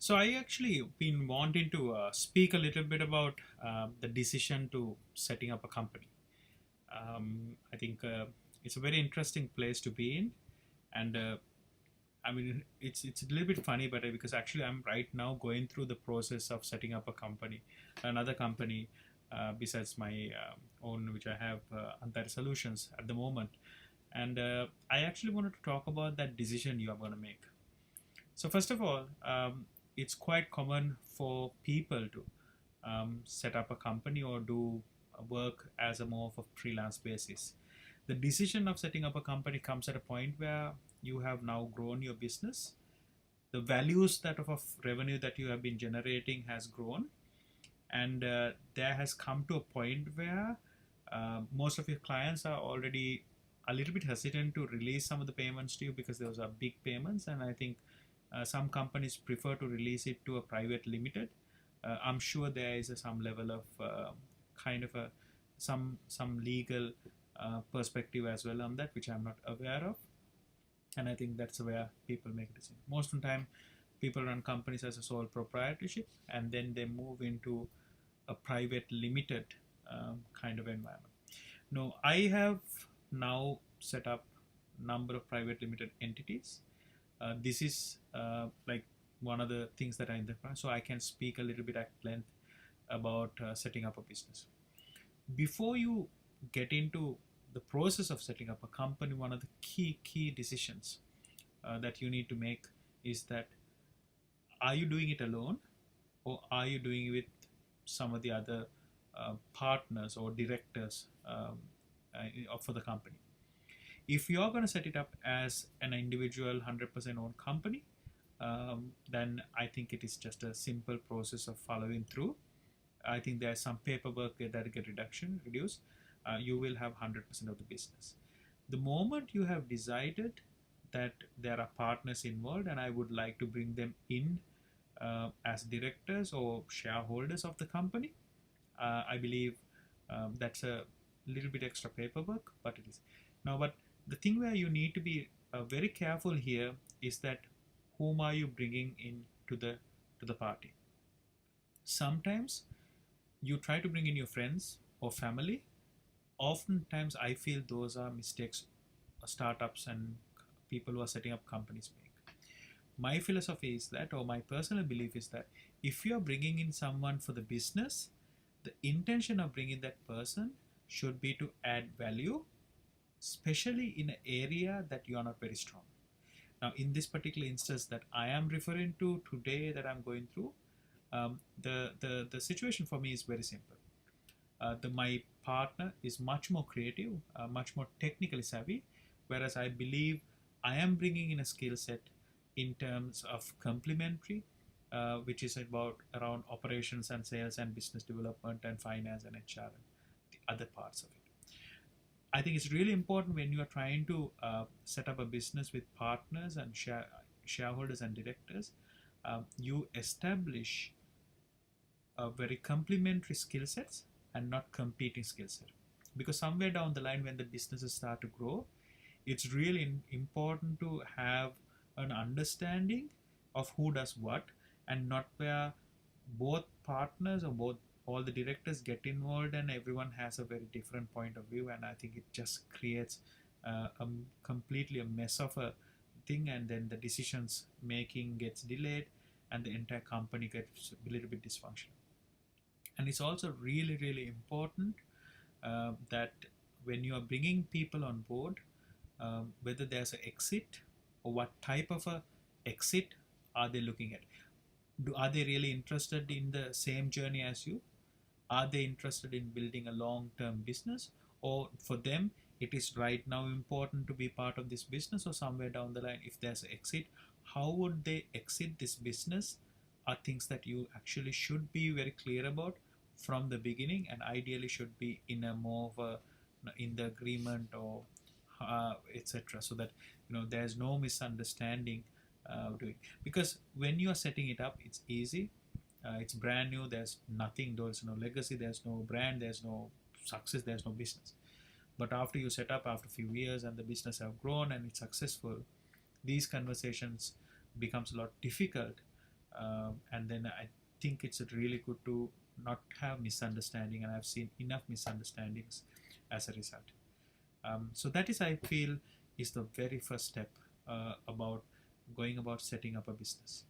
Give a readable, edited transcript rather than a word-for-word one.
So I actually been wanting to speak a little bit about the decision to setting up a company. I think it's a very interesting place to be in, and I mean it's a little bit funny, but because actually I'm right now going through the process of setting up a company, another company besides my own, which I have Antari Solutions at the moment, and I actually wanted to talk about that decision you are going to make. So first of all, it's quite common for people to set up a company or do work as a more of a freelance basis. The decision of setting up a company comes at a point where you have now grown your business. The values that of revenue that you have been generating has grown, and there has come to a point where most of your clients are already a little bit hesitant to release some of the payments to you because those are big payments, and I think some companies prefer to release it to a private limited. I'm sure there is some level of kind of a some legal perspective as well on that, which I'm not aware of, and I think that's where people make a decision. Most of the time, people run companies as a sole proprietorship, and then they move into a private limited kind of environment. No, I have now set up number of private limited entities. This is like one of the things that I in the front, so I can speak a little bit at length about setting up a business. Before you get into the process of setting up a company, one of the key decisions that you need to make is that are you doing it alone, or are you doing it with some of the other partners or directors for the company. If you're going to set it up as an individual 100% owned company, then I think it is just a simple process of following through. I think there's some paperwork that get reduced. You will have 100% of the business. The moment you have decided that there are partners involved and I would like to bring them in as directors or shareholders of the company, I believe that's a little bit extra paperwork, but it is. Now, but the thing where you need to be very careful here is that whom are you bringing in to the party? Sometimes you try to bring in your friends or family. Oftentimes, I feel those are mistakes startups and people who are setting up companies make. My philosophy is that, or my personal belief is that, if you're bringing in someone for the business, the intention of bringing that person should be to add value, especially in an area that you are not very strong. Now, in this particular instance that I am referring to today, that I'm going through, the situation for me is very simple. My partner is much more creative, much more technically savvy, whereas I believe I am bringing in a skill set in terms of complementary, which is about around operations and sales and business development and finance and HR and the other parts of it. I think it's really important when you are trying to set up a business with partners and shareholders and directors, you establish a very complementary skill sets and not competing skill set. Because somewhere down the line, when the businesses start to grow, it's really important to have an understanding of who does what, and not where both partners or both all the directors get involved and everyone has a very different point of view, and I think it just creates a completely a mess of a thing, and then the decisions making gets delayed and the entire company gets a little bit dysfunctional. And it's also really important that when you are bringing people on board, whether there's an exit or what type of a exit are they looking at. Are they really interested in the same journey as you? Are they interested in building a long-term business, or for them it is right now important to be part of this business, or somewhere down the line if there's an exit, how would they exit this business are things that you actually should be very clear about from the beginning, and ideally should be in a more of a in the agreement or etc., so that there's no misunderstanding doing. Because when you are setting it up, it's easy, it's brand new, there's nothing, there's no legacy, there's no brand, there's no success, there's no business. But after you set up, after a few years and the business have grown and it's successful, these conversations becomes a lot difficult And then I think it's really good to not have misunderstanding, and I've seen enough misunderstandings as a result. So that is, I feel, is the very first step about going about setting up a business.